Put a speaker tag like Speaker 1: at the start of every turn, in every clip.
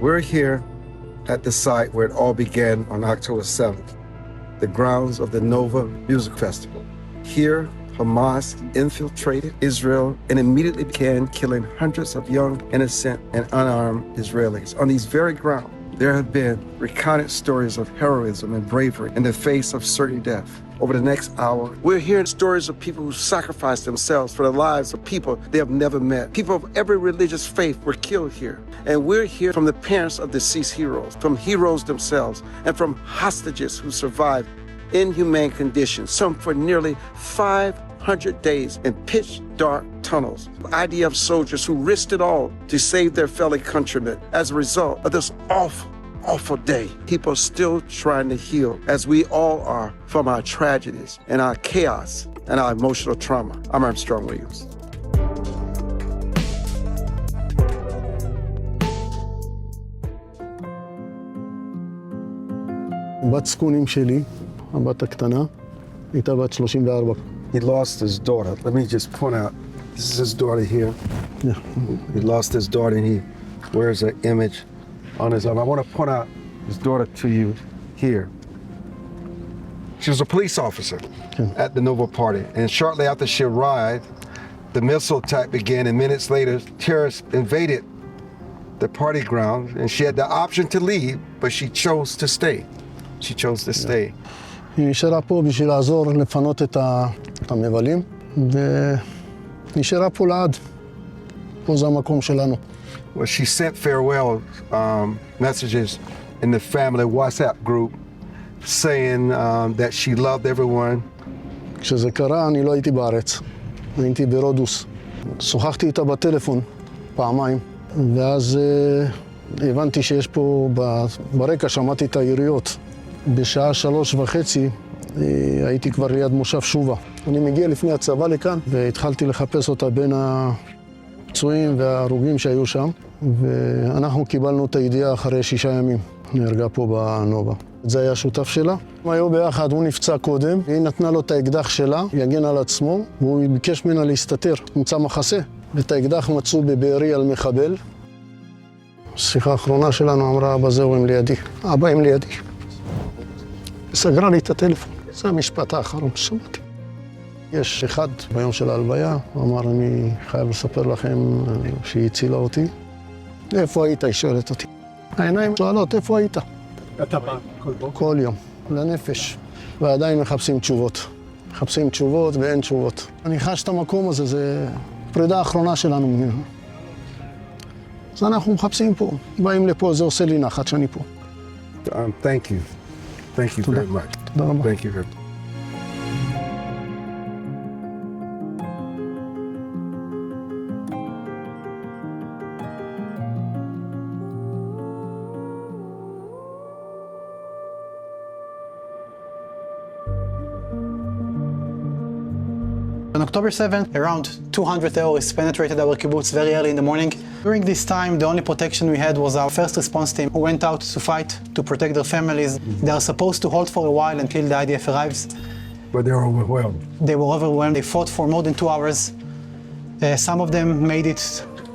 Speaker 1: We're here at the site where it all began on October 7th, the grounds of the Nova Music Festival. Here, Hamas infiltrated Israel and immediately began killing hundreds of young, innocent, and unarmed Israelis. On these very grounds, there have been recounted stories of heroism and bravery in the face of certain death. Over the next hour, we're hearing stories of people who sacrificed themselves for the lives of people they have never met. People of every religious faith were killed here. And we're here from the parents of deceased heroes, from heroes themselves, and from hostages who survived inhumane conditions, some for nearly 500 days in pitch-dark tunnels. IDF soldiers who risked it all to save their fellow countrymen. As a result of this awful day, people are still trying to heal, as we all are, from our tragedies and our chaos and our emotional trauma. I'm Armstrong Williams.
Speaker 2: בת זקונים שלי, הבת הקטנה, הייתה בת 34.
Speaker 1: He lost his daughter. Let me just point out, this is his daughter here.
Speaker 2: Yeah.
Speaker 1: He lost his daughter and he wears an image on his arm. I want to point out his daughter to you here. She was a police officer at the Nova party. And shortly after she arrived, the missile attack began, and minutes later, terrorists invaded the party ground, and she had the option to leave, but she chose to stay. She chose to stay.
Speaker 2: היא נשארה פה בשביל לעזור לפנות את המבלים, ונשארה פה לעד. פה זה המקום שלנו.
Speaker 1: Well, she sent farewell messages in the family WhatsApp group saying that she loved everyone.
Speaker 2: כשזה קרה, אני לא הייתי בארץ. הייתי ברודוס. שוחחתי איתה בטלפון פעמיים, ואז הבנתי שיש פה, ברקע שמעתי את היריות. בשעה 3:30 הייתי כבר ליד מושב שובה. אני מגיע לפני הצבא לכאן, והתחלתי לחפש אותה בין הפצועים וההרוגים שהיו שם, ואנחנו קיבלנו את הידיעה אחרי 6 ימים. נהרגה פה בנובה. זה היה שותף שלה. הם היו ביחד, הוא נפצע קודם, היא נתנה לו את האקדח שלה, יגן על עצמו, והוא ביקש ממנה להסתתר, נמצא מחסה. ואת האקדח מצאו בבארי על מחבל. השיחה האחרונה שלנו אמרה, אבא זהו, הם לידי. אבא, הם לידי. סגרה לי את הטלפון. זה המשפט האחרון ששמעתי. יש אחד ביום של ההלוויה, הוא אמר, אני חייב לספר לכם שהיא הצילה אותי. איפה היית? היא שואלת אותי. העיניים שואלות, איפה היית?
Speaker 3: אתה בא כל בוקר?
Speaker 2: כל יום, לנפש. ועדיין מחפשים תשובות. מחפשים תשובות ואין תשובות. אני חש את המקום הזה, זה פרידה האחרונה שלנו ממנו. אז אנחנו מחפשים פה. באים לפה, זה עושה לי נחת שאני פה.
Speaker 1: Thank you. Thank you very much.
Speaker 2: תודה רבה.
Speaker 1: Thank you very much.
Speaker 4: On October 7th, around 200 terrorists penetrated our kibbutz very early in the morning. During this time, the only protection we had was our first response team who went out to fight, to protect their families. They are supposed to hold for a while until the IDF arrives.
Speaker 1: But they're overwhelmed.
Speaker 4: They were overwhelmed. They fought for more than 2 hours. Some of them made it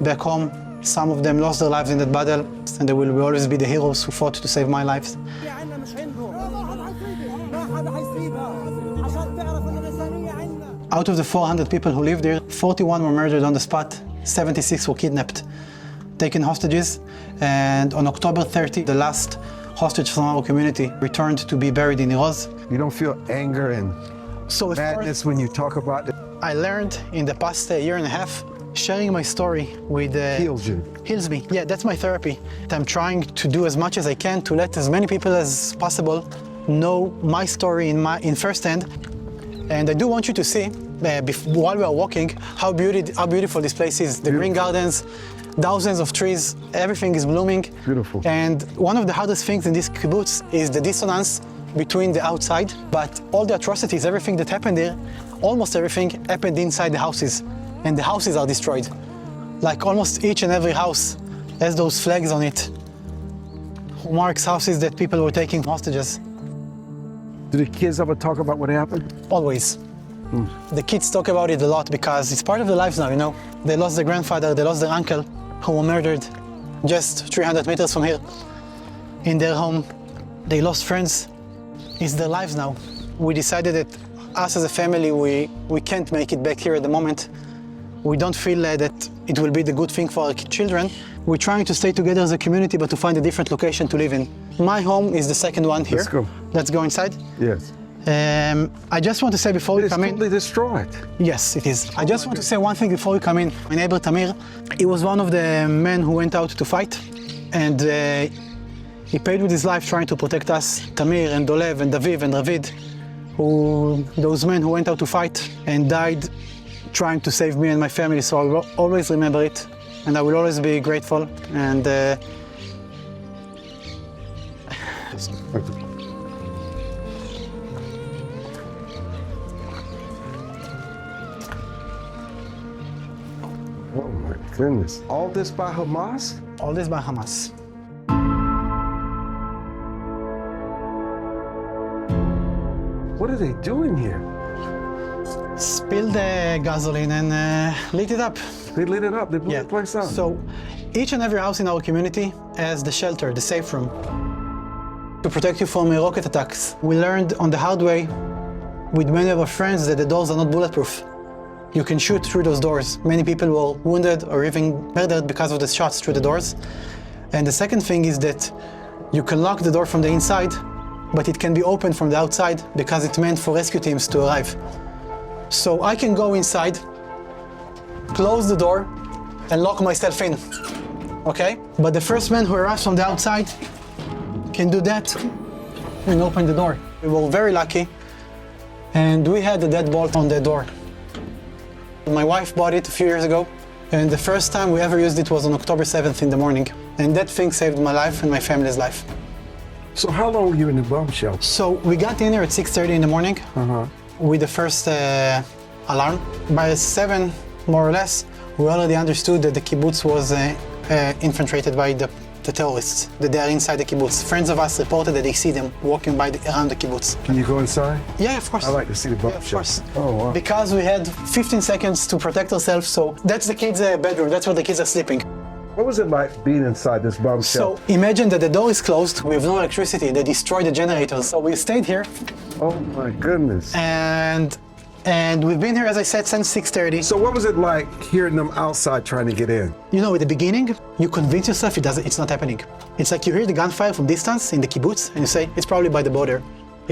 Speaker 4: back home. Some of them lost their lives in that battle, and they will always be the heroes who fought to save my life. Out of the 400 people who lived there, 41 were murdered on the spot, 76 were kidnapped, taken hostages, and on October 30, the last hostage from our community returned to be buried in Iroz.
Speaker 1: You don't feel anger and madness when you talk about it?
Speaker 4: I learned in the past year and a half, sharing my story with...
Speaker 1: Heals you.
Speaker 4: Heals me. Yeah, that's my therapy. I'm trying to do as much as I can to let as many people as possible know my story in first hand. And I do want you to see, while we are walking, how beautiful this place is. The green gardens, thousands of trees, everything is blooming.
Speaker 1: Beautiful.
Speaker 4: And one of the hardest things in this kibbutz is the dissonance between the outside, but all the atrocities, everything that happened there, almost everything happened inside the houses. And the houses are destroyed. Like almost each and every house has those flags on it, marks houses that people were taking hostages.
Speaker 1: Do the kids ever talk about what happened?
Speaker 4: Always. The kids talk about it a lot because it's part of their lives now, you know. They lost their grandfather, they lost their uncle who were murdered. just 300 meters from here, in their home. They lost friends. It's their lives now. We decided that us as a family, we can't make it back here at the moment. We don't feel that it will be the good thing for our children. We're trying to stay together as a community, but to find a different location to live in. My home is the second one here.
Speaker 1: Let's go.
Speaker 4: Let's go inside.
Speaker 1: Yes.
Speaker 4: I just want to say before we
Speaker 1: It's
Speaker 4: come in.
Speaker 1: totally destroyed.
Speaker 4: Yes, it is. I just want to say one thing before we come in. My neighbor Tamir, he was one of the men who went out to fight, and he paid with his life trying to protect us. Tamir and Dolev and Daviv and Ravid, those men who went out to fight and died trying to save me and my family. So I will always remember it, and I will always be grateful. And
Speaker 1: Oh my goodness. All this by Hamas?
Speaker 4: all this by Hamas.
Speaker 1: What are they doing here?
Speaker 4: Spilled the gasoline and lit it up.
Speaker 1: They lit it up. They blew the place up.
Speaker 4: So each and every house in our community has the shelter, the safe room, to protect you from rocket attacks. We learned on the hard way with many of our friends that the doors are not bulletproof. You can shoot through those doors. Many people were wounded or even murdered because of the shots through the doors. And the second thing is that you can lock the door from the inside, but it can be opened from the outside because it's meant for rescue teams to arrive. So I can go inside, close the door, and lock myself in, okay? But the first man who arrives from the outside can do that and open the door. We were very lucky, and we had a deadbolt on the door. My wife bought it a few years ago, and the first time we ever used it was on October 7th in the morning. And that thing saved my life and my family's life.
Speaker 1: So how long were you in the bomb shelter?
Speaker 4: So we got in here at 6:30 in the morning with the first alarm. By 7, more or less, we already understood that the kibbutz was infiltrated by the terrorists, that they are inside the kibbutz. Friends of us reported that they see them walking around the kibbutz.
Speaker 1: Can you go inside?
Speaker 4: Yeah, of course.
Speaker 1: I like to see the bomb
Speaker 4: Yeah, of
Speaker 1: shelter.
Speaker 4: course.
Speaker 1: Oh, wow.
Speaker 4: Because we had 15 seconds to protect ourselves, so that's the kids' bedroom, that's where the kids are sleeping.
Speaker 1: What was it like being inside this bomb shelter?
Speaker 4: So imagine that the door is closed, we have no electricity, they destroyed the generators. So we stayed here,
Speaker 1: Oh my goodness.
Speaker 4: and we've been here, as I said, since 6:30.
Speaker 1: So what was it like hearing them outside trying to get in?
Speaker 4: You know, at the beginning, you convince yourself it's not happening. It's like you hear the gunfire from distance in the kibbutz, and you say, it's probably by the border.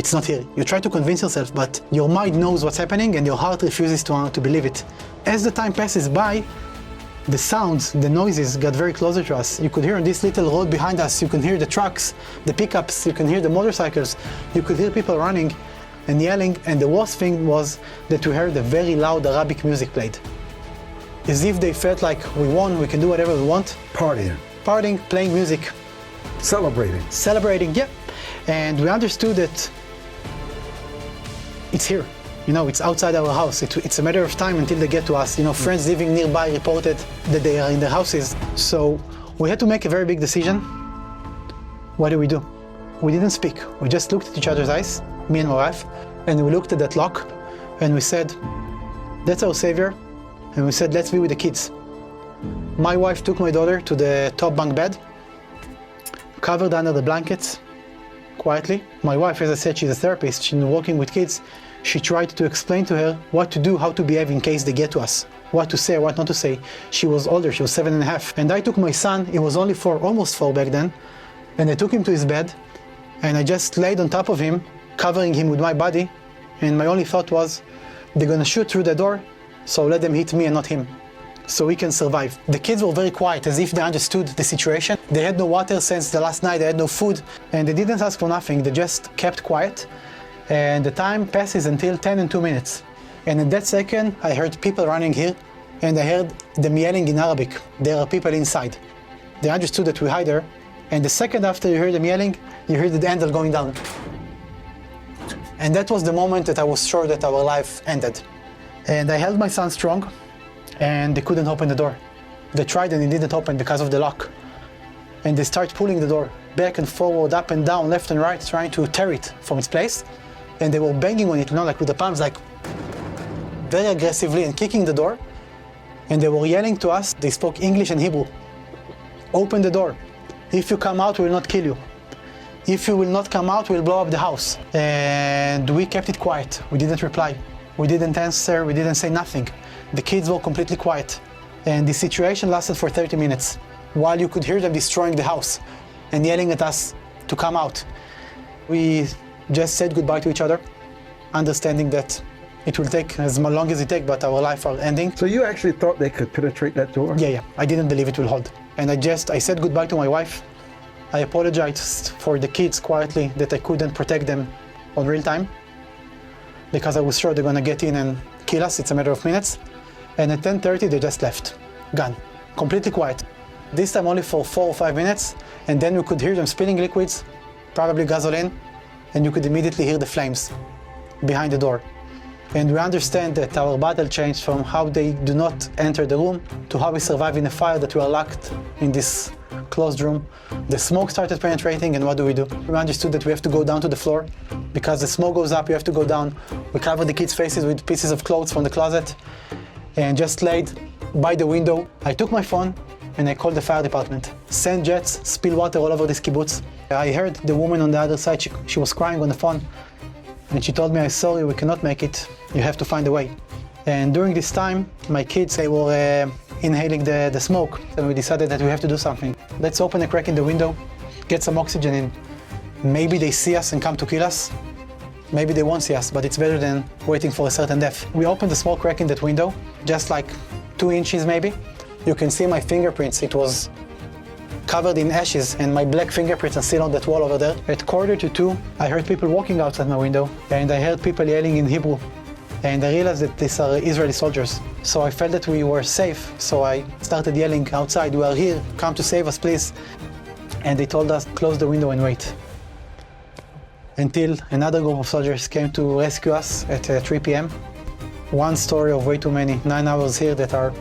Speaker 4: It's not here. You try to convince yourself, but your mind knows what's happening, and your heart refuses to believe it. As the time passes by, the sounds, the noises got very closer to us. You could hear on this little road behind us, you can hear the trucks, the pickups, you can hear the motorcycles, you could hear people running and yelling, and the worst thing was that we heard a very loud Arabic music played. As if they felt like we won, we can do whatever we want.
Speaker 1: Partying,
Speaker 4: Partying, playing music,
Speaker 1: celebrating.
Speaker 4: celebrating, yeah. And we understood that it's here. You know, it's outside our house. It's a matter of time until they get to us. You know, friends living nearby reported that they are in their houses. So we had to make a very big decision. What do? We didn't speak. We just looked at each other's eyes, me and my wife, and we looked at that lock, and we said, that's our savior. And we said, let's be with the kids. My wife took my daughter to the top bunk bed, covered under the blankets, quietly. My wife, as I said, she's a therapist. She's been working with kids. She tried to explain to her what to do, how to behave in case they get to us, what to say, what not to say. She was older, she was 7.5. And I took my son, he was only 4, almost 4 back then, and I took him to his bed, and I just laid on top of him, covering him with my body, and my only thought was, they're gonna shoot through the door, so let them hit me and not him, so we can survive. The kids were very quiet, as if they understood the situation. They had no water since the last night, they had no food, and they didn't ask for nothing, they just kept quiet. And the time passes until 10 and 2 minutes. And in that second, I heard people running here, and I heard them yelling in Arabic. There are people inside. They understood that we hide there, and the second after you heard them yelling, you heard the handle going down. And that was the moment that I was sure that our life ended. And I held my son strong, and they couldn't open the door. They tried and it didn't open because of the lock. And they started pulling the door back and forward, up and down, left and right, trying to tear it from its place. And they were banging on it, you know, like with the palms, like very aggressively, and kicking the door. And they were yelling to us. They spoke English and Hebrew. open the door. If you come out, we will not kill you. If you will not come out, we'll blow up the house. And we kept it quiet. We didn't reply. We didn't answer. We didn't say nothing. The kids were completely quiet. And the situation lasted for 30 minutes, while you could hear them destroying the house and yelling at us to come out. We just said goodbye to each other, understanding that it will take as long as it takes, but our life are ending.
Speaker 1: So you actually thought they could penetrate that door?
Speaker 4: Yeah. I didn't believe it will hold. And I said goodbye to my wife. I apologized for the kids quietly that I couldn't protect them on real time, because I was sure they're gonna get in and kill us. It's a matter of minutes. And at 10:30, they just left, gone, completely quiet. This time only for 4 or 5 minutes, and then we could hear them spilling liquids, probably gasoline, and you could immediately hear the flames behind the door. And we understand that our battle changed from how they do not enter the room to how we survive in a fire that we are locked in this closed room. The smoke started penetrating, and what do? We understood that we have to go down to the floor because the smoke goes up, you have to go down. We covered the kids' faces with pieces of clothes from the closet and just laid by the window. I took my phone and I called the fire department. Send jets, spill water all over this kibbutz. I heard the woman on the other side, she was crying on the phone. And she told me, I'm sorry, we cannot make it. You have to find a way. And during this time, my kids, they were inhaling the smoke. And we decided that we have to do something. Let's open a crack in the window, get some oxygen in. Maybe they see us and come to kill us. Maybe they won't see us, but it's better than waiting for a certain death. We opened a small crack in that window, just like 2 inches maybe. You can see my fingerprints. It was covered in ashes, and my black fingerprints are still on that wall over there. At 1:45, I heard people walking outside my window, and I heard people yelling in Hebrew. And I realized that these are Israeli soldiers. So I felt that we were safe, so I started yelling outside, we are here, come to save us, please. And they told us, close the window and wait. Until another group of soldiers came to rescue us at 3 p.m. One story of way too many, 9 hours here that are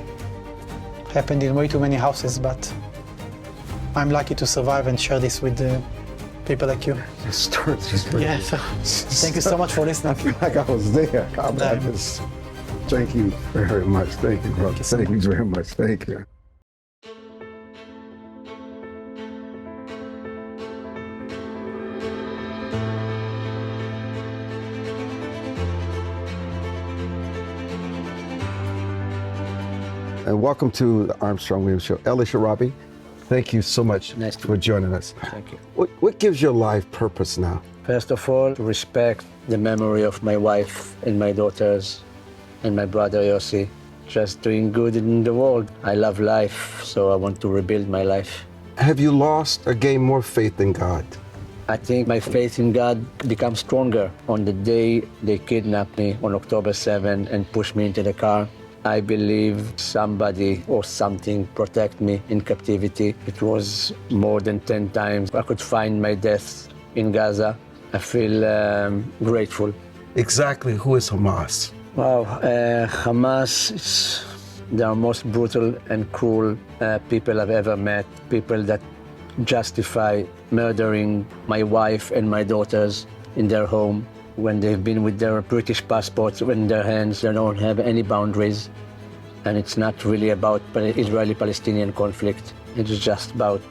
Speaker 4: happened in way too many houses, but I'm lucky to survive and share this with people like you.
Speaker 1: The story's just
Speaker 4: Yeah, so thank you so much for listening.
Speaker 1: I feel like I was there. Thank you very much. Thank you, brother. Thank you very much. Thank you. And welcome to the Armstrong Williams Show. Eli Sharabi, thank you so much for joining us.
Speaker 5: Thank you.
Speaker 1: What gives your life purpose now?
Speaker 5: First of all, to respect the memory of my wife and my daughters and my brother Yossi. Just doing good in the world. I love life, so I want to rebuild my life.
Speaker 1: Have you lost or gained more faith in God?
Speaker 5: I think my faith in God becomes stronger. On the day they kidnapped me on October 7 and pushed me into the car, I believe somebody or something protect me in captivity. It was more than 10 times. I could find my death in Gaza. I feel grateful.
Speaker 1: Exactly who is Hamas?
Speaker 5: Wow, Hamas is the most brutal and cruel people I've ever met. People that justify murdering my wife and my daughters in their home. When they've been with their British passports in their hands, they don't have any boundaries. And it's not really about Israeli-Palestinian conflict. It's just about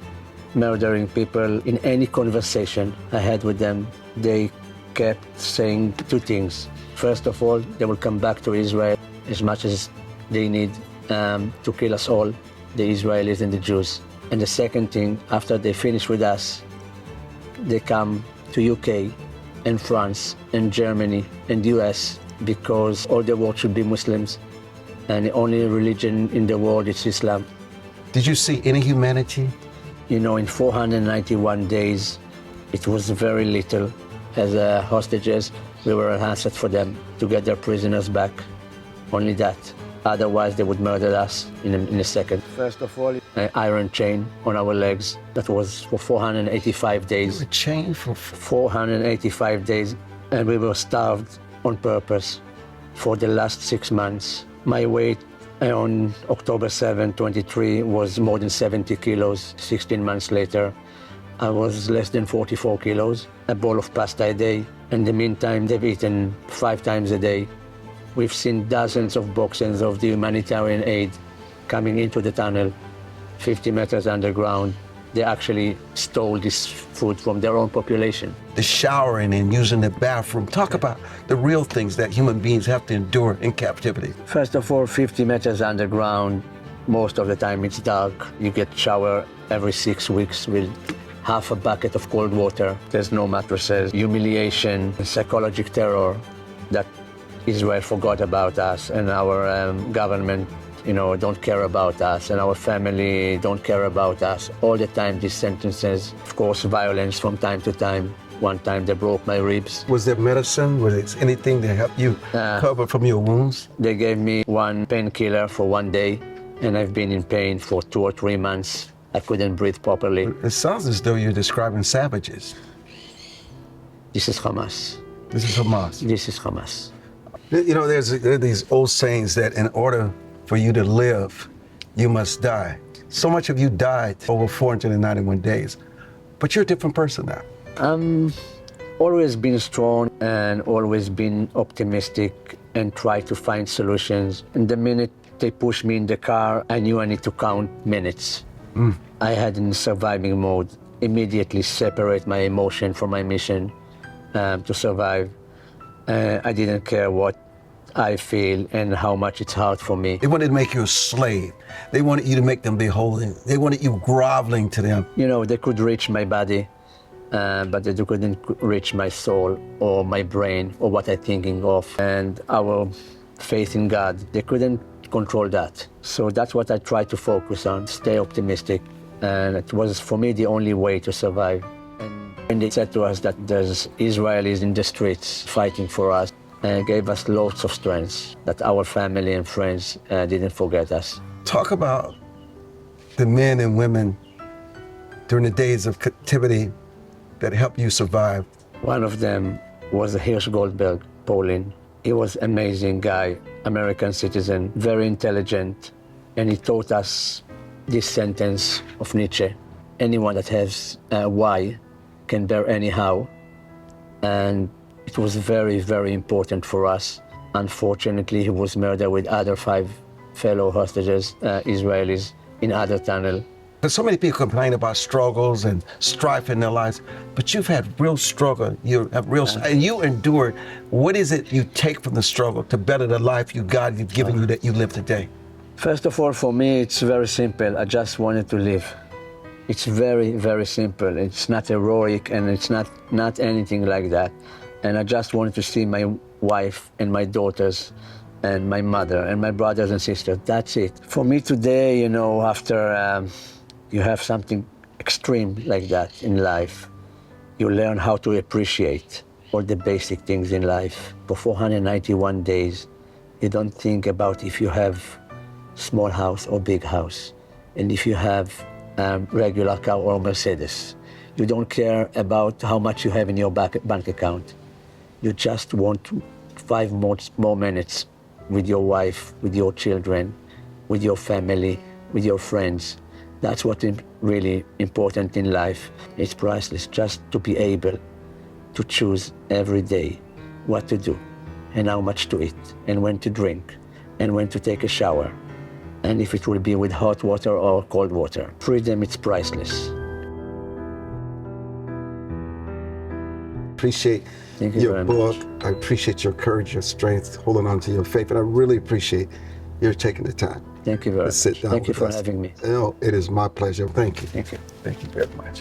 Speaker 5: murdering people. In any conversation I had with them, they kept saying 2 things. First of all, they will come back to Israel as much as they need to kill us all, the Israelis and the Jews. And the second thing, after they finish with us, they come to UK and France and Germany and US, because all the world should be Muslims and the only religion in the world is Islam.
Speaker 1: Did you see any humanity?
Speaker 5: You know, in 491 days, it was very little. As hostages, we were an asset for them to get their prisoners back. Only that. Otherwise, they would murder us in a second. First of all, an iron chain on our legs. That was for 485 days.
Speaker 1: A chain for
Speaker 5: 485 days. And we were starved on purpose for the last 6 months. My weight on October 7, 23 was more than 70 kilos. 16 months later, I was less than 44 kilos. A bowl of pasta a day. In the meantime, they've eaten 5 times a day. We've seen dozens of boxes of the humanitarian aid coming into the tunnel 50 meters underground, they actually stole this food from their own population.
Speaker 1: The showering and using the bathroom. Talk about the real things that human beings have to endure in captivity.
Speaker 5: First of all, 50 meters underground, most of the time it's dark. You get shower every 6 weeks with half a bucket of cold water. There's no mattresses, humiliation, psychological terror that Israel forgot about us, and our government, don't care about us, and our family don't care about us. All the time, these sentences, of course, violence from time to time. One time they broke my ribs.
Speaker 1: Was there medicine? Was there anything to help you recover from your wounds?
Speaker 5: They gave me one painkiller for 1 day, and I've been in pain for 2 or 3 months. I couldn't breathe properly.
Speaker 1: It sounds as though you're describing savages.
Speaker 5: This is Hamas.
Speaker 1: This is Hamas.
Speaker 5: This is Hamas.
Speaker 1: There are these old sayings that in order for you to live, you must die. So much of you died over 491 days, but you're a different person now.
Speaker 5: Always been strong and always been optimistic and try to find solutions. And the minute they pushed me in the car, I knew I need to count minutes. I had in surviving mode, immediately separate my emotion from my mission to survive. I didn't care what I feel and how much it's hard for me.
Speaker 1: They wanted to make you a slave. They wanted you to make them beholden. They wanted you groveling to them.
Speaker 5: They could reach my body, but they couldn't reach my soul or my brain or what I'm thinking of. And our faith in God, they couldn't control that. So that's what I try to focus on, stay optimistic. And it was, for me, the only way to survive. And they said to us that there's Israelis in the streets fighting for us, and gave us lots of strength that our family and friends didn't forget us.
Speaker 1: Talk about the men and women during the days of captivity that helped you survive.
Speaker 5: One of them was Hirsch Goldberg, Poland. He was an amazing guy, American citizen, very intelligent, and he taught us this sentence of Nietzsche: anyone that has why can bear anyhow. And it was very, very important for us. Unfortunately, he was murdered with other 5 fellow hostages, Israelis, in other tunnel.
Speaker 1: There's so many people complain about struggles and strife in their lives, but you've had real struggle. You have and you endured. What is it you take from the struggle to better the life God has given you that you live today?
Speaker 5: First of all, for me, it's very simple. I just wanted to live. It's very, very simple. It's not heroic, and it's not anything like that. And I just wanted to see my wife and my daughters and my mother and my brothers and sisters. That's it. For me today, after you have something extreme like that in life, you learn how to appreciate all the basic things in life. For 491 days, you don't think about if you have small house or big house, and if you have regular car or Mercedes. You don't care about how much you have in your bank account. You just want 5 more minutes with your wife, with your children, with your family, with your friends. That's what is really important in life. It's priceless, just to be able to choose every day what to do and how much to eat and when to drink and when to take a shower, and if it will be with hot water or cold water. Freedom, it's priceless.
Speaker 1: Appreciate your book. I appreciate your courage, your strength, holding on to your faith, and I really appreciate your taking the time.
Speaker 5: Thank you very much.
Speaker 1: Sit down.
Speaker 5: Thank you for having me.
Speaker 1: No, it is my pleasure. Thank you.
Speaker 5: Thank you.
Speaker 1: Thank you very much.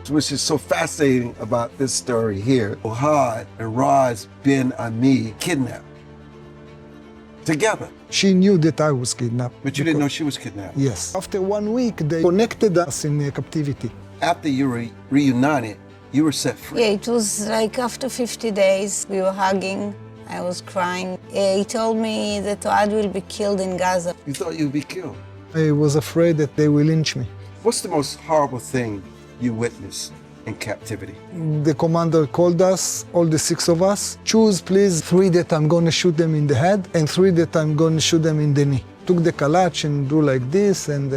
Speaker 1: Which is so fascinating about this story here. Ohad and Raz bin Ami kidnapped together.
Speaker 3: She knew that I was kidnapped.
Speaker 1: But you didn't know she was kidnapped?
Speaker 3: Yes. After 1 week, they connected us in captivity.
Speaker 1: After you were reunited, you were set free.
Speaker 6: Yeah, it was like after 50 days, we were hugging. I was crying. He told me that Ohad will be killed in Gaza.
Speaker 1: You thought you'd be killed.
Speaker 3: I was afraid that they will lynch me.
Speaker 1: What's the most horrible thing you witnessed in captivity?
Speaker 3: The commander called us, all the 6 of us. Choose, please, 3 that I'm going to shoot them in the head and 3 that I'm going to shoot them in the knee. Took the kalach and do like this, and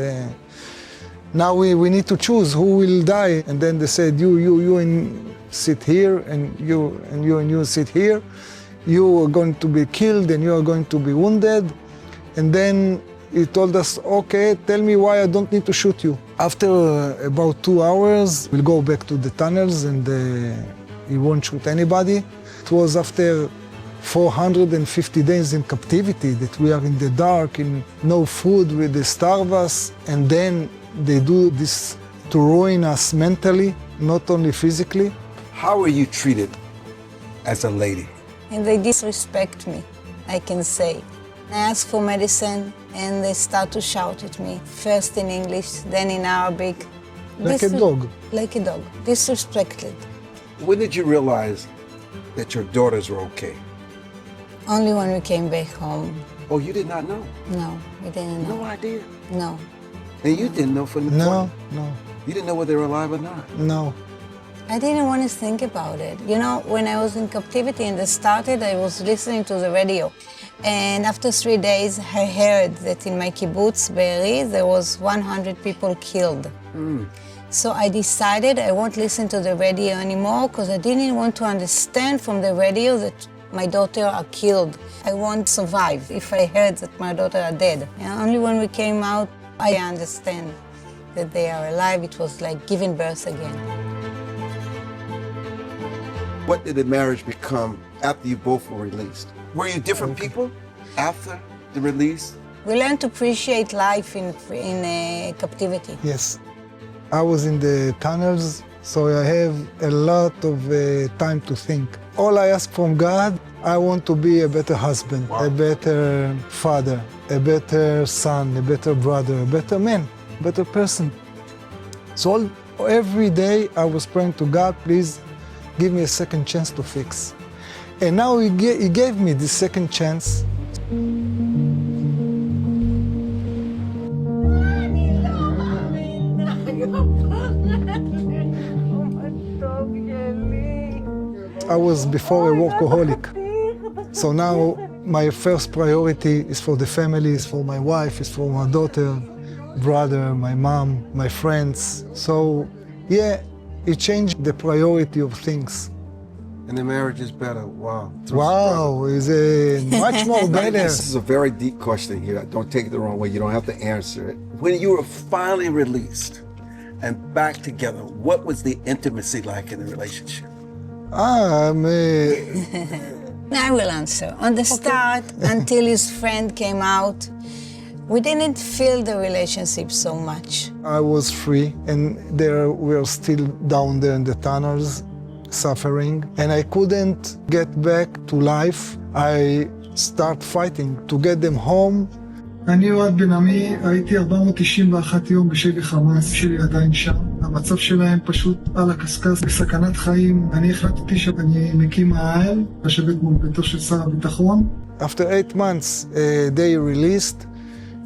Speaker 3: now we need to choose who will die. And then they said, you and sit here, and you sit here. you are going to be killed and you are going to be wounded. And then he told us, okay, tell me why I don't need to shoot you. After about 2 hours, we'll go back to the tunnels and he won't shoot anybody. It was after 450 days in captivity that we are in the dark, in no food, they starve us, and then they do this to ruin us mentally, not only physically.
Speaker 1: How are you treated as a lady?
Speaker 6: And they disrespect me, I can say. I ask for medicine and they start to shout at me, first in English, then in Arabic.
Speaker 3: Like a dog.
Speaker 6: Like a dog, disrespected.
Speaker 1: When did you realize that your daughters were okay?
Speaker 6: Only when we came back home.
Speaker 1: Oh, you did not know?
Speaker 6: No, we didn't know.
Speaker 1: No idea.
Speaker 6: No.
Speaker 1: And you didn't know from the
Speaker 3: No,
Speaker 1: point?
Speaker 3: no,
Speaker 1: You didn't know whether they were alive or not?
Speaker 3: no.
Speaker 6: I didn't want to think about it. You know, when I was in captivity and it started, I was listening to the radio. And after 3 days, I heard that in my kibbutz, Be'eri, there was 100 people killed. So I decided I won't listen to the radio anymore because I didn't want to understand from the radio that my daughter are killed. I won't survive if I heard that my daughter are dead. And only when we came out, I understand that they are alive. It was like giving birth again.
Speaker 1: What did the marriage become after you both were released? Were you different people after the release?
Speaker 6: We learned to appreciate life in captivity.
Speaker 3: Yes. I was in the tunnels, so I have a lot of time to think. All I ask from God, I want to be a better husband, a better father, a better son, a better brother, a better man, a better person. So every day I was praying to God, please give me a second chance to fix. And now he gave me this second chance. I was before a workaholic. So now my first priority is for the family, is for my wife, is for my daughter, brother, my mom, my friends. So yeah, it changed the priority of things.
Speaker 1: And the marriage is better. Wow.
Speaker 3: Wow, it's much more better.
Speaker 1: This is a very deep question here. Don't take it the wrong way. You don't have to answer it. When you were finally released and back together, what was the intimacy like in the relationship?
Speaker 3: I
Speaker 6: I will answer. On the start, until his friend came out, we didn't feel the relationship so much.
Speaker 3: I was free, and we were still down there in the tunnels, suffering, and I couldn't get back to life. I start fighting to get them home.
Speaker 7: אני אוהד בן עמי, הייתי 491 יום בשבי חמאס, שלי עדיין שם. המצב שלהם פשוט על הקשקש, בסכנת חיים. אני החלטתי שאני מקים מאהל, לשבת מול ביתו של שר הביטחון.
Speaker 3: After 8 months, they released.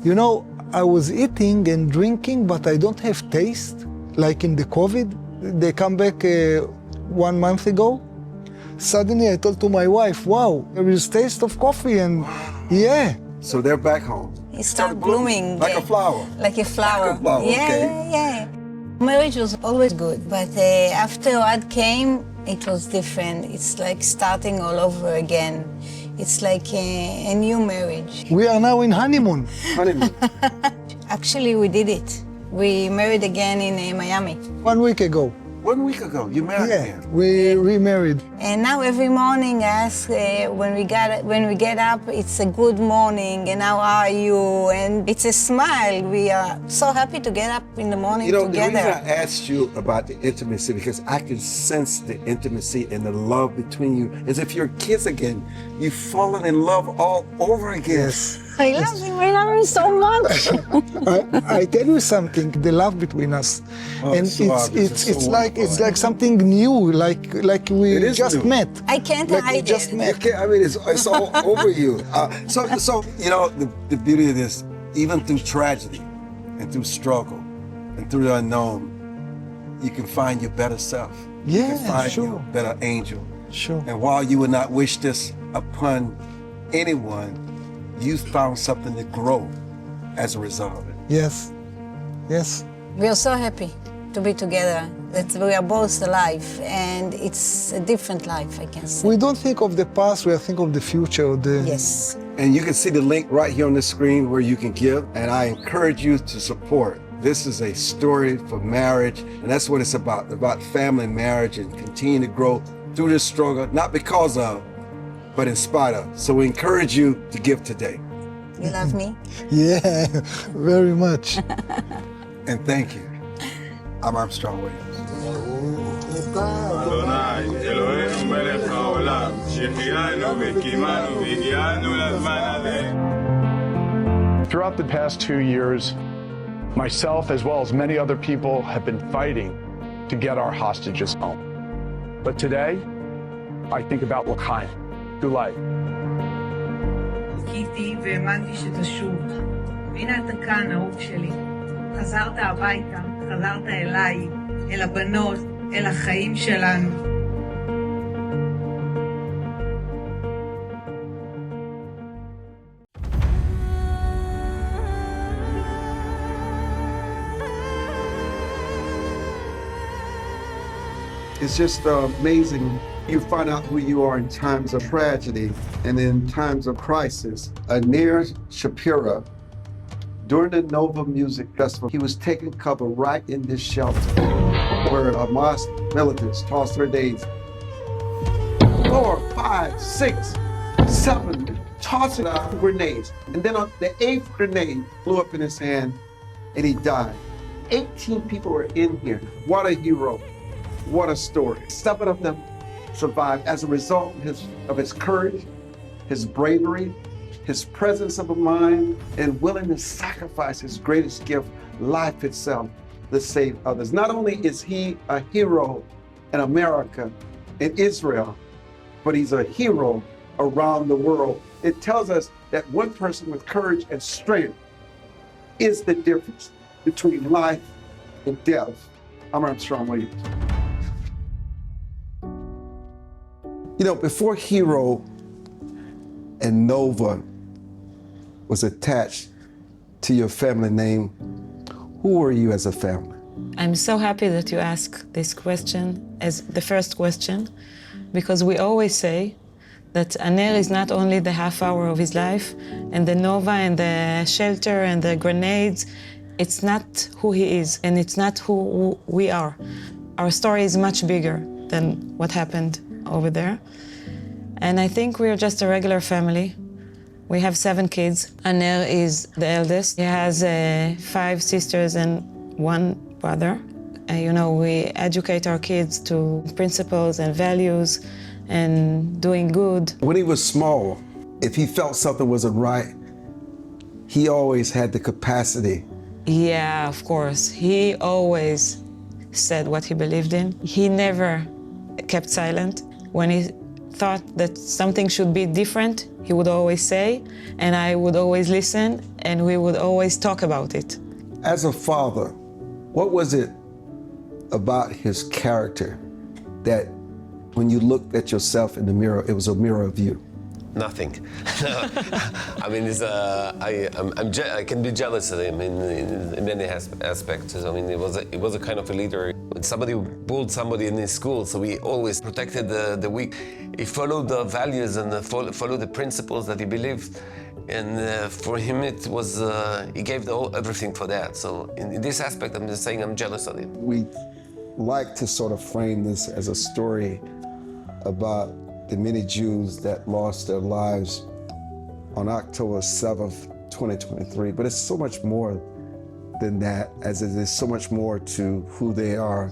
Speaker 3: You know, I was eating and drinking, but I don't have taste, like in the COVID. They come back 1 month ago. Suddenly I told to my wife, wow, there is taste of coffee, and yeah.
Speaker 1: So they're back home.
Speaker 6: It started blooming.
Speaker 1: Like a flower.
Speaker 6: Like a flower.
Speaker 1: Like a flower,
Speaker 6: yeah,
Speaker 1: okay.
Speaker 6: yeah. Marriage was always good, but after Oad came, it was different. It's like starting all over again. It's like a new marriage.
Speaker 3: We are now in honeymoon.
Speaker 1: Honeymoon.
Speaker 6: Actually, we did it. We married again in Miami.
Speaker 3: 1 week ago.
Speaker 1: 1 week ago, you married
Speaker 3: Yeah,
Speaker 1: again.
Speaker 3: we remarried.
Speaker 6: And now every morning I ask when we get up, it's a good morning and how are you? And it's a smile. We are so happy to get up in the morning
Speaker 1: You know,
Speaker 6: together.
Speaker 1: the reason I asked you about the intimacy, because I can sense the intimacy and the love between you. As if you're kids again. You've fallen in love all over again.
Speaker 3: Yes.
Speaker 6: I love him so much.
Speaker 3: I tell you something, the love between us.
Speaker 1: Oh,
Speaker 3: And
Speaker 1: so obvious.
Speaker 3: it's
Speaker 1: It's so
Speaker 3: it's like something new, like we
Speaker 1: It is
Speaker 3: just
Speaker 1: new.
Speaker 3: met.
Speaker 6: I can't
Speaker 3: Like we
Speaker 6: hide
Speaker 3: just
Speaker 6: it.
Speaker 3: met.
Speaker 1: Okay, I mean, it's all over you. So you know, the beauty of this, even through tragedy and through struggle and through the unknown, you can find your better self. You
Speaker 3: Yeah,
Speaker 1: can find
Speaker 3: sure.
Speaker 1: your better angel.
Speaker 3: Sure.
Speaker 1: And while you would not wish this upon anyone, you found something to grow as a result of it.
Speaker 3: Yes. Yes.
Speaker 6: We are so happy. to be together, that we are both alive, and it's a different life, I can say.
Speaker 3: We don't think of the past, we think of the future.
Speaker 6: Yes.
Speaker 1: And you can see the link right here on the screen where you can give, and I encourage you to support. This is a story for marriage, and that's what it's about family and marriage, and continue to grow through this struggle, not because of, but in spite of. So we encourage you to give today.
Speaker 6: You love me?
Speaker 3: Yeah, very much.
Speaker 1: And thank you. I'm Armstrong Williams.
Speaker 8: Throughout the past 2 years, myself as well as many other people have been fighting to get our hostages home. But today, I think about L'chaim, Gulay.
Speaker 9: חיכיתי והאמנתי שתשוב. והנה אתה כאן, אהוב שלי. חזרת הביתה, חזרת אליי, אל הבנות, אל החיים שלנו.
Speaker 1: It's just amazing. You find out who you are in times of tragedy and in times of crisis. Anir Shapira, during the Nova Music Festival, he was taking cover right in this shelter where Hamas militants tossed grenades. 4, 5, 6, 7, tossing out grenades. And then the 8th grenade blew up in his hand and he died. 18 people were in here. What a hero. What a story. 7 of them survived as a result of his courage, his bravery, his presence of mind, and willingness to sacrifice his greatest gift, life itself, to save others. Not only is he a hero in America, in Israel, but he's a hero around the world. It tells us that one person with courage and strength is the difference between life and death. I'm Armstrong Williams. You know, before Hero and Nova was attached to your family name, who were you as a family?
Speaker 10: I'm so happy that you asked this question as the first question, because we always say that Aner is not only the half hour of his life, and the Nova and the shelter and the grenades, it's not who he is, and it's not who we are. Our story is much bigger than what happened over there. And I think we're just a regular family. We have 7 kids. Aner is the eldest. He has 5 sisters and 1 brother. You know, we educate our kids to principles and values and doing good.
Speaker 1: When he was small, if he felt something wasn't right, he always had the capacity.
Speaker 10: Yeah, of course. He always said what he believed in. He never kept silent. When he thought that something should be different, he would always say, and I would always listen, and we would always talk about it.
Speaker 1: As a father, what was it about his character that when you looked at yourself in the mirror, it was a mirror of you?
Speaker 11: Nothing. I mean, I can be jealous of him in many aspects. I mean, he was a kind of a leader. Somebody bullied somebody in his school, so he always protected the weak. He followed the values and followed the principles that he believed. And for him, it was, he gave everything for that. So in this aspect, I'm just saying I'm jealous of him.
Speaker 1: We like to sort of frame this as a story about the many Jews that lost their lives on October 7th, 2023. But it's so much more than that, as it is so much more to who they are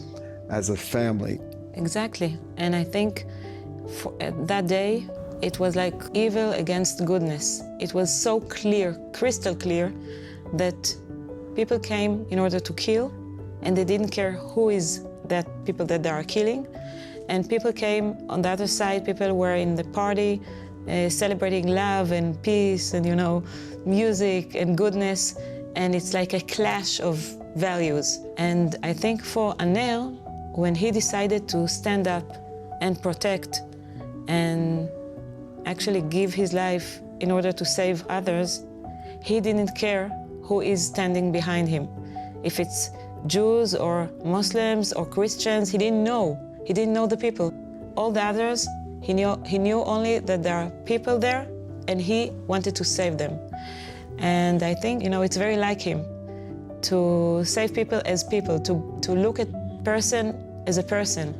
Speaker 1: as a family.
Speaker 10: Exactly. And I think that day, it was like evil against goodness. It was so clear, crystal clear, that people came in order to kill, and they didn't care who is that people that they are killing. And people came on the other side, people were in the party, celebrating love and peace and, you know, music and goodness. And it's like a clash of values. And I think for Aner, when he decided to stand up and protect and actually give his life in order to save others, he didn't care who is standing behind him. If it's Jews or Muslims or Christians. He didn't know. He didn't know the people. All the others, he knew only that there are people there, and he wanted to save them. And I think, it's very like him to save people as people, to look at person as a person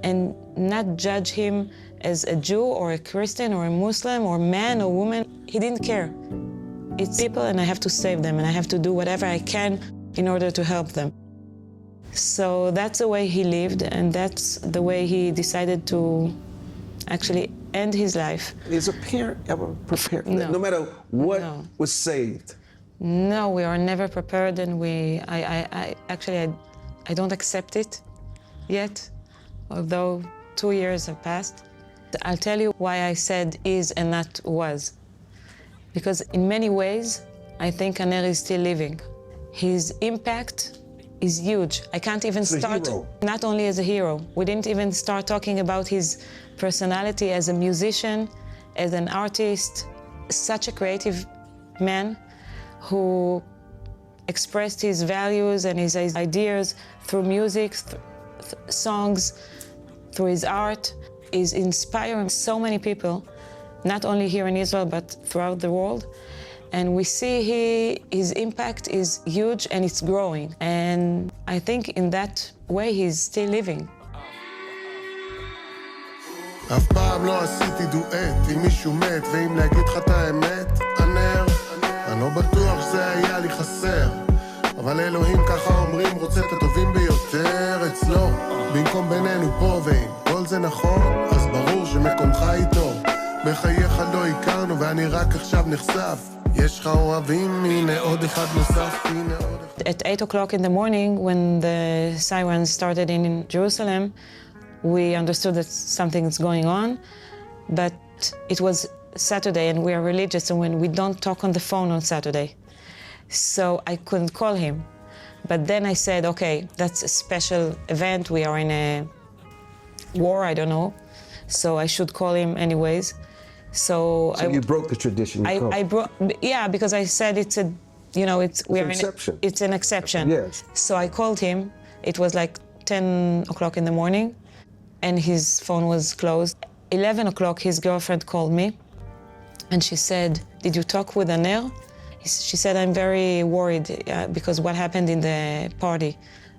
Speaker 10: and not judge him as a Jew or a Christian or a Muslim or man or woman. He didn't care. It's people and I have to save them and I have to do whatever I can in order to help them. So that's the way he lived and that's the way he decided to actually end his life.
Speaker 12: Is a parent ever prepared?
Speaker 10: No.
Speaker 12: No matter what
Speaker 10: No.
Speaker 12: was saved?
Speaker 10: No, we are never prepared and I don't accept it yet, although 2 years have passed. I'll tell you why I said is and not was. Because in many ways, I think Aner is still living. His impact is huge. I can't even start, not only as a hero, we didn't even start talking about his personality as a musician, as an artist, such a creative man who expressed his values and his ideas through music, songs, through his art, is inspiring so many people, not only here in Israel, but throughout the world. And we see his impact is huge and it's growing. And I think in that way he's still living.
Speaker 13: אף פעם לא עשיתי דואט עם מישהו מת, ואם להגיד לך את האמת, אנר, אני לא בטוח שזה היה לי חסר. אבל אלוהים ככה אומרים, רוצה את הטובים ביותר אצלו. במקום בינינו פה ואם כל זה נכון, אז ברור שמקומך איתו. בחייך לא הכרנו ואני רק עכשיו נחשף. יש לך אוהבים, הנה עוד אחד נוסף, הנה עוד אחד.
Speaker 10: At 8 o'clock in the morning, when the sirens started in Jerusalem, we understood that something is going on, but it was Saturday and we are religious and when we don't talk on the phone on Saturday. So I couldn't call him. But then I said, okay, that's a special event. We are in a war, I don't know. So I should call him anyways. So
Speaker 12: you broke the tradition.
Speaker 10: Yeah, because I said it's a, it's an exception.
Speaker 12: Yes.
Speaker 10: So I called him. It was like 10 o'clock in the morning and his phone was closed. 11 o'clock, his girlfriend called me and she said, did you talk with Aner? She said, I'm very worried because what happened in the party.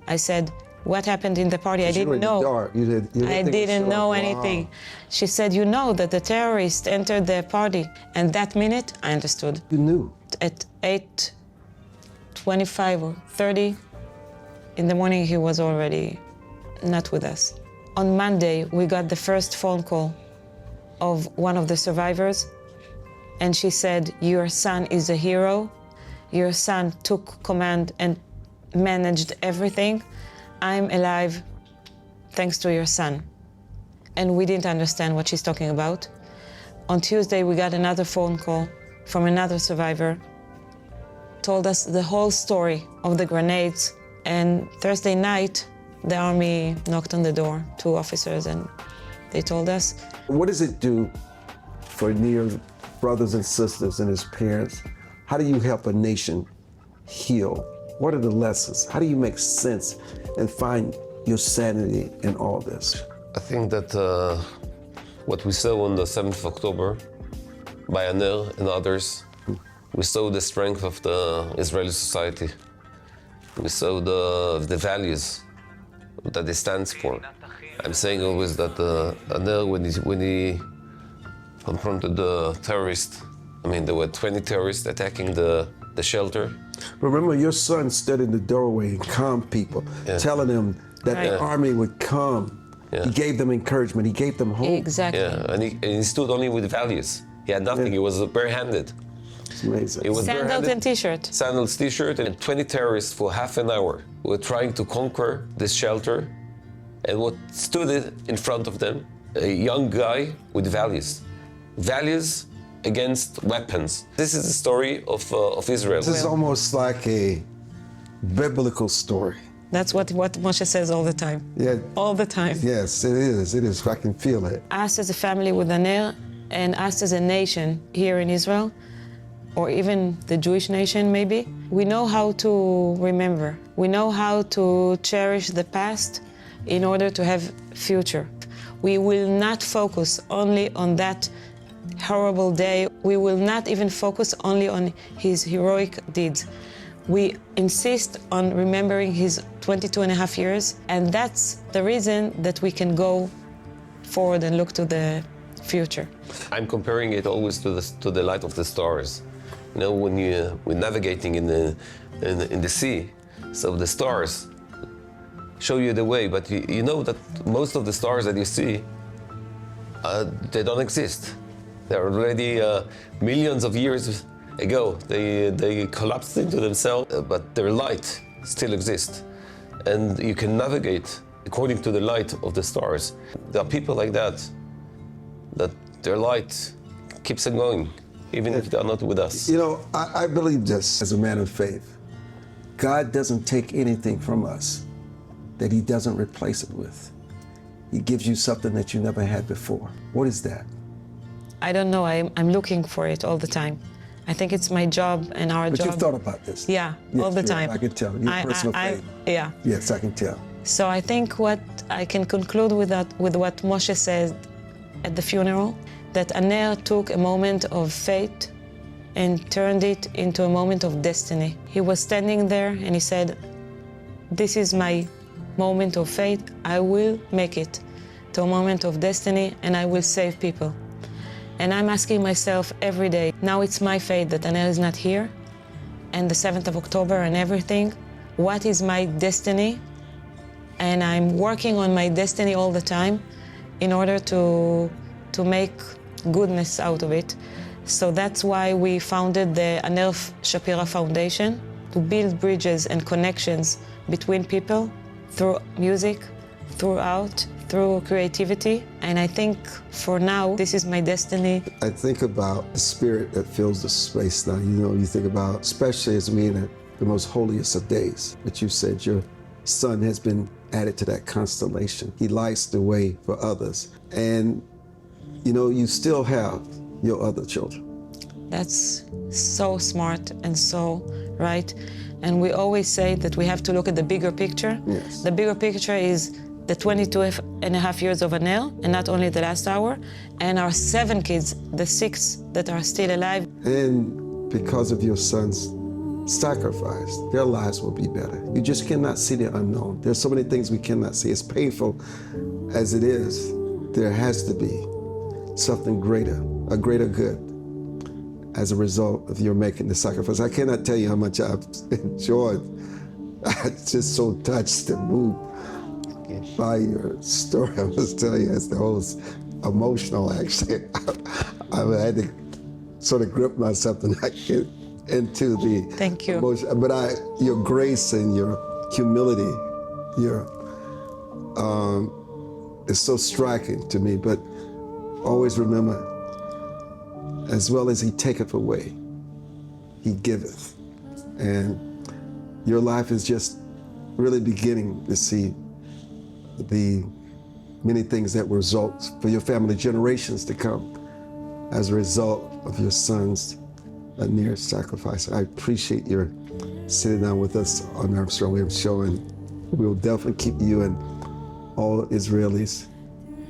Speaker 10: I said, what happened in the party? I didn't know. I didn't know anything. Wow. She said, you know that the terrorist entered the party. And that minute, I understood.
Speaker 12: You knew?
Speaker 10: At 8:25 or 30 in the morning, he was already not with us. On Monday, we got the first phone call of one of the survivors. And she said, your son is a hero. Your son took command and managed everything. I'm alive thanks to your son. And we didn't understand what she's talking about. On Tuesday, we got another phone call from another survivor, told us the whole story of the grenades. And Thursday night, the army knocked on the door, 2 officers, and they told us.
Speaker 12: What does it do for Nir brothers and sisters and his parents? How do you help a nation heal? What are the lessons? How do you make sense and find your sanity in all this?
Speaker 11: I think that what we saw on the 7th of October by Aner and others, we saw the strength of the Israeli society. We saw the values that it stands for. I'm saying always that Aner, when he confronted the terrorists, there were 20 terrorists attacking the shelter.
Speaker 12: Remember, your son stood in the doorway and calmed people, telling them that the army would come. Yeah. He gave them encouragement. He gave them hope.
Speaker 10: Exactly.
Speaker 11: Yeah, and he stood only with values. He had nothing. He was barehanded.
Speaker 12: It's amazing.
Speaker 11: He was
Speaker 10: sandals and t-shirt.
Speaker 11: Sandals, t-shirt, and 20 terrorists for half an hour were trying to conquer this shelter. And what stood in front of them, a young guy with values. Values against weapons. This is the story of Israel.
Speaker 12: This is almost like a biblical story.
Speaker 10: That's what Moshe says all the time.
Speaker 12: Yeah.
Speaker 10: All the time.
Speaker 12: Yes, it is. It is. I can feel it.
Speaker 10: Us as a family with Aner and us as a nation here in Israel, or even the Jewish nation maybe, we know how to remember. We know how to cherish the past in order to have future. We will not focus only on that horrible day. We will not even focus only on his heroic deeds. We insist on remembering his 22 and a half years, and that's the reason that we can go forward and look to the future.
Speaker 11: I'm comparing it always to the light of the stars. You know, when we're navigating in the sea, so the stars show you the way, but you know that most of the stars that you see, they don't exist. They're already millions of years ago. They collapsed into themselves, but their light still exists. And you can navigate according to the light of the stars. There are people like that their light keeps on going, even if they're not with us.
Speaker 12: You know, I believe this as a man of faith. God doesn't take anything from us that he doesn't replace it with. He gives you something that you never had before. What is that?
Speaker 10: I don't know, I'm looking for it all the time. I think it's my job and our job.
Speaker 12: But you've thought about this?
Speaker 10: Yeah,
Speaker 12: yes,
Speaker 10: all the time.
Speaker 12: I can tell. Your personal faith.
Speaker 10: Yeah.
Speaker 12: Yes, I can tell.
Speaker 10: So I think what I can conclude with what Moshe said at the funeral, that Aner took a moment of fate and turned it into a moment of destiny. He was standing there and he said, this is my moment of fate. I will make it to a moment of destiny and I will save people. And I'm asking myself every day, now it's my fate that Aner is not here, and the 7th of October and everything. What is my destiny? And I'm working on my destiny all the time in order to make goodness out of it. So that's why we founded the Aner Shapira Foundation, to build bridges and connections between people through music, through creativity. And I think for now, this is my destiny.
Speaker 12: I think about the spirit that fills the space now. You know, you think about, especially as we in the most holiest of days, but you said your son has been added to that constellation. He lights the way for others. And, you know, you still have your other children.
Speaker 10: That's so smart and so right. And we always say that we have to look at the bigger picture.
Speaker 12: Yes.
Speaker 10: The bigger picture is the 22 and a half years of Aner, and not only the last hour, and our 7 kids, the 6 that are still alive.
Speaker 12: And because of your son's sacrifice, their lives will be better. You just cannot see the unknown. There's so many things we cannot see. As painful as it is, there has to be something greater, a greater good, as a result of your making the sacrifice. I cannot tell you how much I've enjoyed. I'm just so touched and moved by your story. I must tell you, it's the most emotional, actually. I had to sort of grip myself and not get into the
Speaker 10: Thank you.
Speaker 12: emotion. But your grace and your humility, is so striking to me. But always remember, as well as he taketh away, he giveth. And your life is just really beginning to see the many things that will result for your family generations to come as a result of your son's near sacrifice. I appreciate your sitting down with us on Armstrong Wave Show, and we will definitely keep you and all Israelis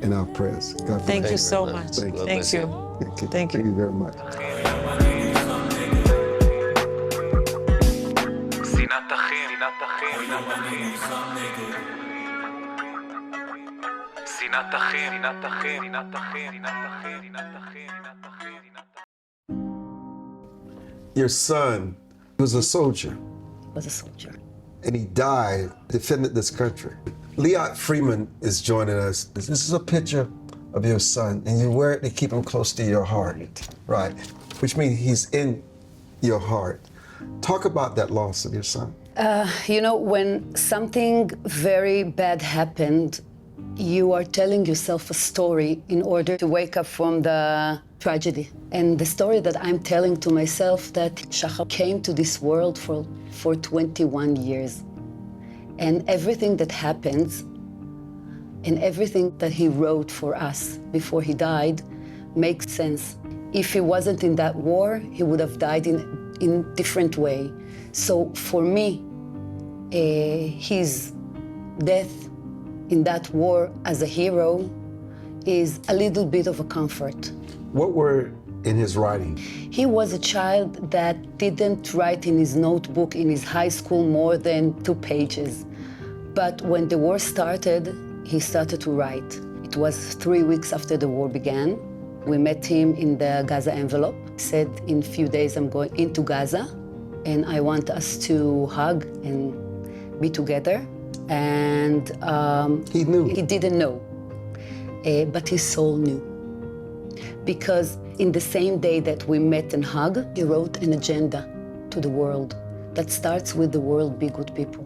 Speaker 12: in our prayers. God bless.
Speaker 10: Thank you so much.
Speaker 12: Thank you.
Speaker 10: Thank you.
Speaker 12: Thank you.
Speaker 10: Thank you.
Speaker 12: Thank you very much. Your son was a soldier.
Speaker 14: Was a soldier.
Speaker 12: And he died, defended this country. Liat Freeman is joining us. This is a picture of your son, and you wear it to keep him close to your heart, right? Which means he's in your heart. Talk about that loss of your son.
Speaker 14: You know, when something very bad happened, you are telling yourself a story in order to wake up from the tragedy. And the story that I'm telling to myself, that Shachar came to this world for 21 years. And everything that happens and everything that he wrote for us before he died makes sense. if he wasn't in that war, he would have died in different way. So for me, his death in that war as a hero is a little bit of a comfort.
Speaker 12: What were in his writing?
Speaker 14: He was a child that didn't write in his notebook in his high school more than 2 pages. But when the war started, he started to write. It was 3 weeks after the war began. We met him in the Gaza envelope. He said, in a few days I'm going into Gaza and I want us to hug and be together. And
Speaker 12: he knew.
Speaker 14: He didn't know, but his soul knew. Because in the same day that we met and hugged, he wrote an agenda to the world that starts with the world, be good people,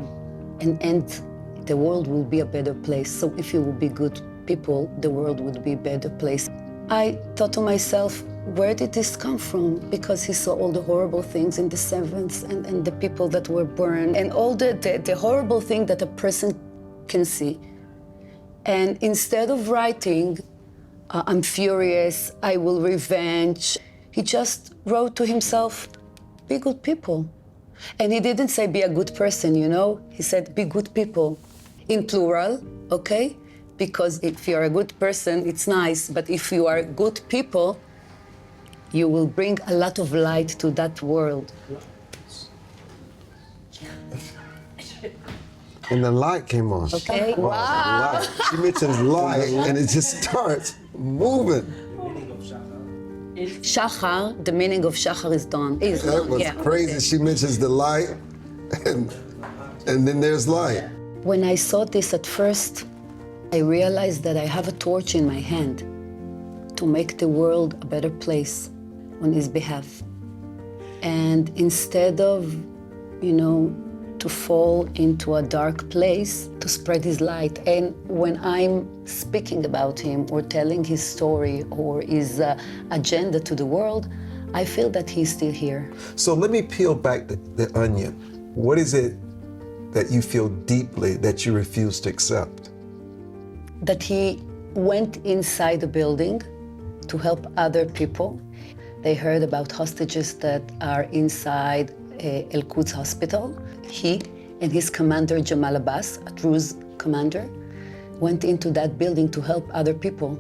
Speaker 14: and ends, the world will be a better place. So if you will be good people, the world would be a better place. I thought to myself, where did this come from? Because he saw all the horrible things in the 70s and the people that were burned and all the horrible thing that a person can see. And instead of writing, I'm furious, I will revenge, he just wrote to himself, be good people. And he didn't say be a good person, you know? He said be good people, in plural, okay? Because if you're a good person, it's nice, but if you are good people, you will bring a lot of light to that world.
Speaker 12: And the light came on.
Speaker 14: Okay.
Speaker 12: Wow. Light. She mentions light, and it just starts moving.
Speaker 14: Shachar, the meaning of Shachar is dawn.
Speaker 12: That was crazy. She mentions the light, and then there's light.
Speaker 14: When I saw this at first, I realized that I have a torch in my hand to make the world a better place on his behalf. And instead of, to fall into a dark place, to spread his light. And when I'm speaking about him or telling his story or his agenda to the world, I feel that he's still here.
Speaker 12: So let me peel back the onion. What is it that you feel deeply that you refuse to accept?
Speaker 14: That he went inside the building to help other people. They heard about hostages that are inside El-Quds hospital. He and his commander, Jamal Abbas, a Druze commander, went into that building to help other people.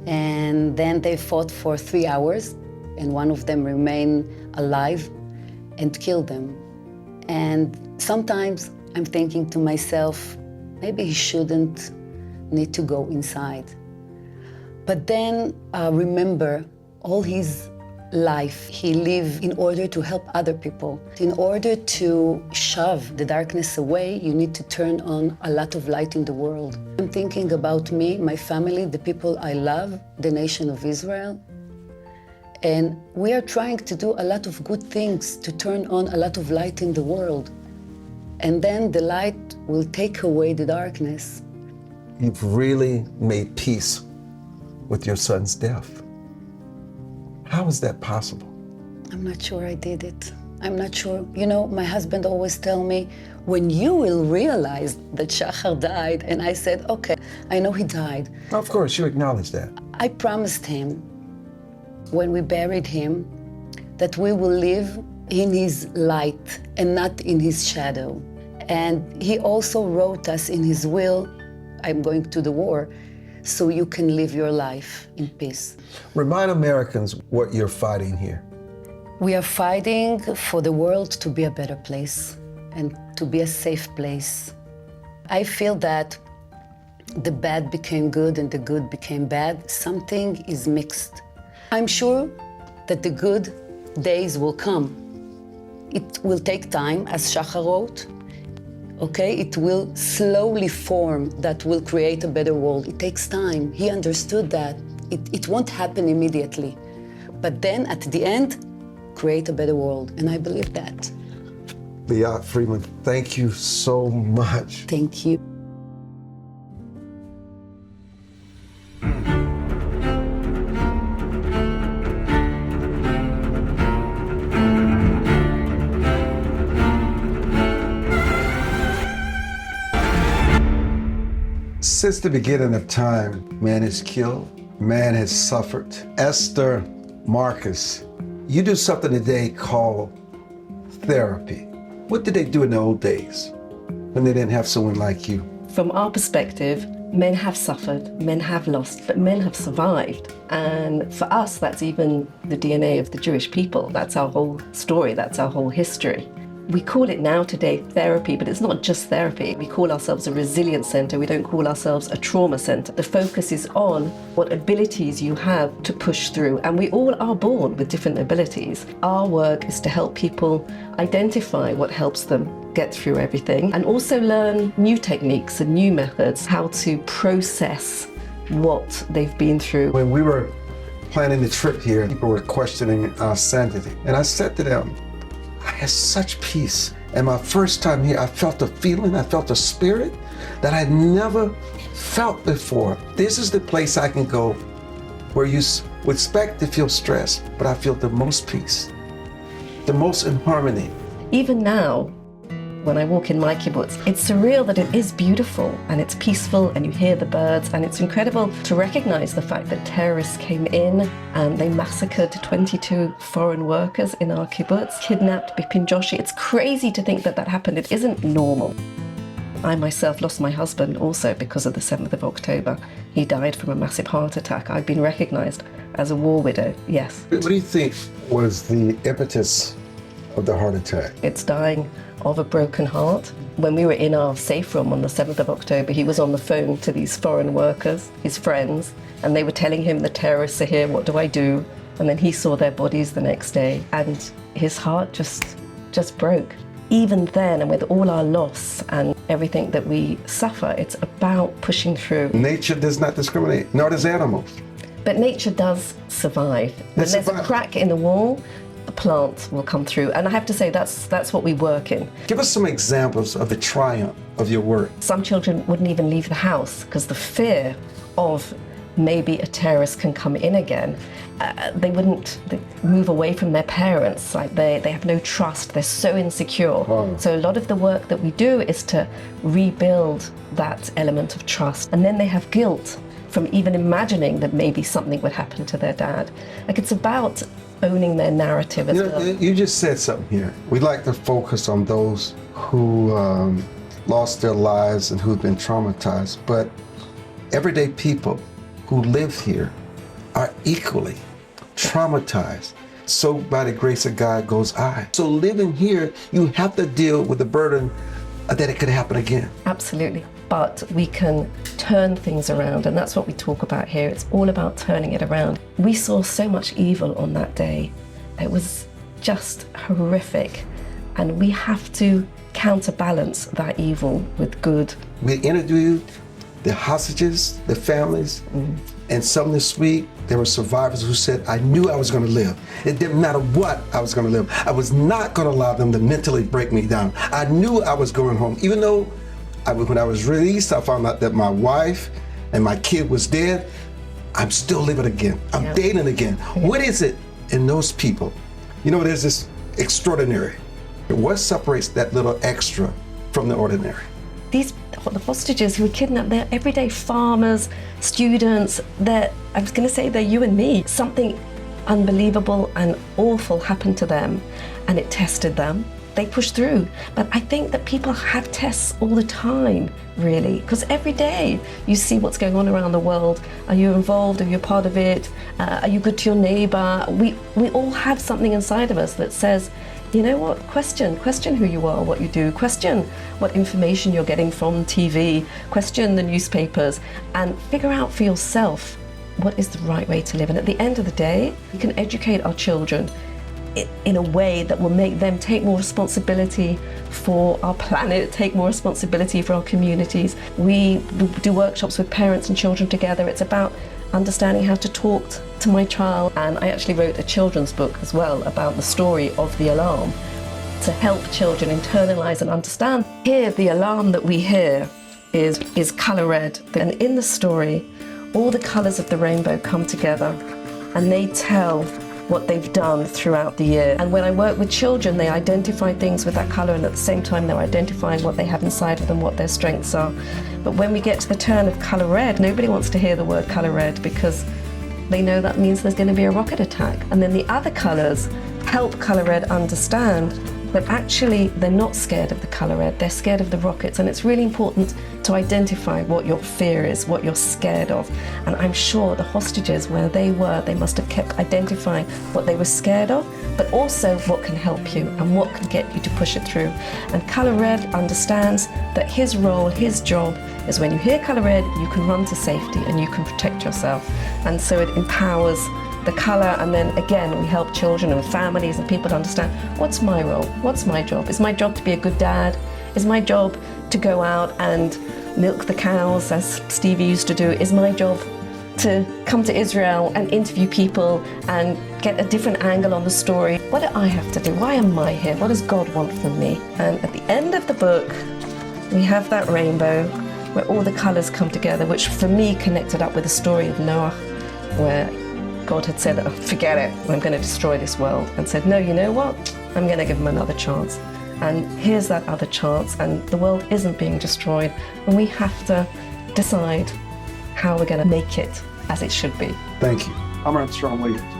Speaker 14: And then they fought for 3 hours, and one of them remained alive and killed them. And sometimes I'm thinking to myself, maybe he shouldn't need to go inside. But then remember all his life he lived in order to help other people. In order to shove the darkness away, you need to turn on a lot of light in the world. I'm thinking about me, my family, the people I love, the nation of Israel. And we are trying to do a lot of good things to turn on a lot of light in the world. And then the light will take away the darkness.
Speaker 12: You've really made peace with your son's death. How is that possible?
Speaker 14: I'm not sure I did it. I'm not sure. My husband always tell me, when you will realize that Shachar died, and I said, okay, I know he died.
Speaker 12: Of course, you acknowledge that.
Speaker 14: I promised him, when we buried him, that we will live in his light and not in his shadow. And he also wrote us in his will, I'm going to the war, so you can live your life in peace.
Speaker 12: Remind Americans what you're fighting here.
Speaker 14: We are fighting for the world to be a better place and to be a safe place. I feel that the bad became good and the good became bad. Something is mixed. I'm sure that the good days will come. It will take time, as Shachar wrote. Okay, it will slowly form that will create a better world. It takes time. He understood that. It won't happen immediately. But then at the end, create a better world. And I believe that.
Speaker 12: Liat Friedman, thank you so much.
Speaker 14: Thank you.
Speaker 12: Since the beginning of time, man is killed, man has suffered. Esther Marcus, you do something today called therapy. What did they do in the old days when they didn't have someone like you?
Speaker 15: From our perspective, men have suffered, men have lost, but men have survived. And for us, that's even the DNA of the Jewish people. That's our whole story, that's our whole history. We call it now today therapy, but it's not just therapy. We call ourselves a resilience center. We don't call ourselves a trauma center. The focus is on what abilities you have to push through. And we all are born with different abilities. Our work is to help people identify what helps them get through everything and also learn new techniques and new methods, how to process what they've been through.
Speaker 12: When we were planning the trip here, people were questioning our sanity. And I said to them, I had such peace. And my first time here, I felt a feeling, I felt a spirit that I'd never felt before. This is the place I can go where you would expect to feel stress, but I feel the most peace, the most in harmony.
Speaker 15: Even now, when I walk in my kibbutz, it's surreal that it is beautiful and it's peaceful and you hear the birds, and it's incredible to recognize the fact that terrorists came in and they massacred 22 foreign workers in our kibbutz, kidnapped Bipin Joshi. It's crazy to think that that happened. It isn't normal. I myself lost my husband also because of the 7th of October. He died from a massive heart attack. I've been recognized as a war widow, yes.
Speaker 12: What do you think was the impetus of the heart attack?
Speaker 15: It's dying of a broken heart. When we were in our safe room on the 7th of October, he was on the phone to these foreign workers, his friends, and they were telling him the terrorists are here, what do I do? And then he saw their bodies the next day and his heart just broke. Even then, and with all our loss and everything that we suffer, it's about pushing through.
Speaker 12: Nature does not discriminate, nor does animals.
Speaker 15: But nature does survive. When there's a crack in the wall, the plants will come through. And I have to say, that's what we work in.
Speaker 12: Give us some examples of the triumph of your work.
Speaker 15: Some children wouldn't even leave the house because the fear of maybe a terrorist can come in again. They move away from their parents. Like they have no trust. They're so insecure. Wow. So a lot of the work that we do is to rebuild that element of trust. And then they have guilt from even imagining that maybe something would happen to their dad. Like it's about owning their narrative as well.
Speaker 12: You just said something here. We like to focus on those who lost their lives and who've been traumatized, but everyday people who live here are equally traumatized. So by the grace of God goes I. So living here, you have to deal with the burden that it could happen again.
Speaker 15: Absolutely. But we can turn things around, and that's what we talk about here. It's all about turning it around. We saw so much evil on that day. It was just horrific, and we have to counterbalance that evil with good.
Speaker 12: We interviewed the hostages, the families, and some this week, there were survivors who said, I knew I was going to live. It didn't matter what I was going to live. I was not going to allow them to mentally break me down. I knew I was going home. Even though when I was released, I found out that my wife and my kid was dead, I'm still living again. I'm dating again. What is it in those people? You know, there's this extraordinary. What separates that little extra from the ordinary?
Speaker 15: These hostages who were kidnapped, they're everyday farmers, students, I was going to say they're you and me. Something unbelievable and awful happened to them and it tested them. They pushed through. But I think that people have tests all the time, really, because every day you see what's going on around the world. Are you involved? Are you a part of it? Are you good to your neighbor? We all have something inside of us that says, you know what, question who you are, what you do, question what information you're getting from TV, question the newspapers, and figure out for yourself what is the right way to live. And at the end of the day, we can educate our children in a way that will make them take more responsibility for our planet, take more responsibility for our communities. We do workshops with parents and children together. It's about understanding how to talk to my child, and I actually wrote a children's book as well about the story of the alarm to help children internalize and understand. Here, the alarm that we hear is color red, and in the story, all the colors of the rainbow come together and they tell what they've done throughout the year. And when I work with children, they identify things with that color, and at the same time they're identifying what they have inside of them, what their strengths are. But when we get to the turn of color red, nobody wants to hear the word color red, because they know that means there's going to be a rocket attack. And then the other colors help Color Red understand that actually they're not scared of the color red, they're scared of the rockets. And it's really important to identify what your fear is, what you're scared of. And I'm sure the hostages, where they were, they must have kept identifying what they were scared of, but also what can help you and what can get you to push it through. And Color Red understands that his role, his job, is when you hear Color Red, you can run to safety and you can protect yourself. And so it empowers the color, and then again we help children and families and people to understand, what's my role, what's my job? Is my job to be a good dad? Is my job to go out and milk the cows as Stevie used to do? Is my job to come to Israel and interview people and get a different angle on the story? What do I have to do? Why am I here? What does God want from me? And at the end of the book we have that rainbow where all the colors come together, which for me connected up with the story of Noah, where God had said, oh, forget it, I'm going to destroy this world, and said, no, you know what? I'm going to give him another chance. And here's that other chance, and the world isn't being destroyed, and we have to decide how we're going to make it as it should be.
Speaker 1: Thank you. I'm Armstrong Williams.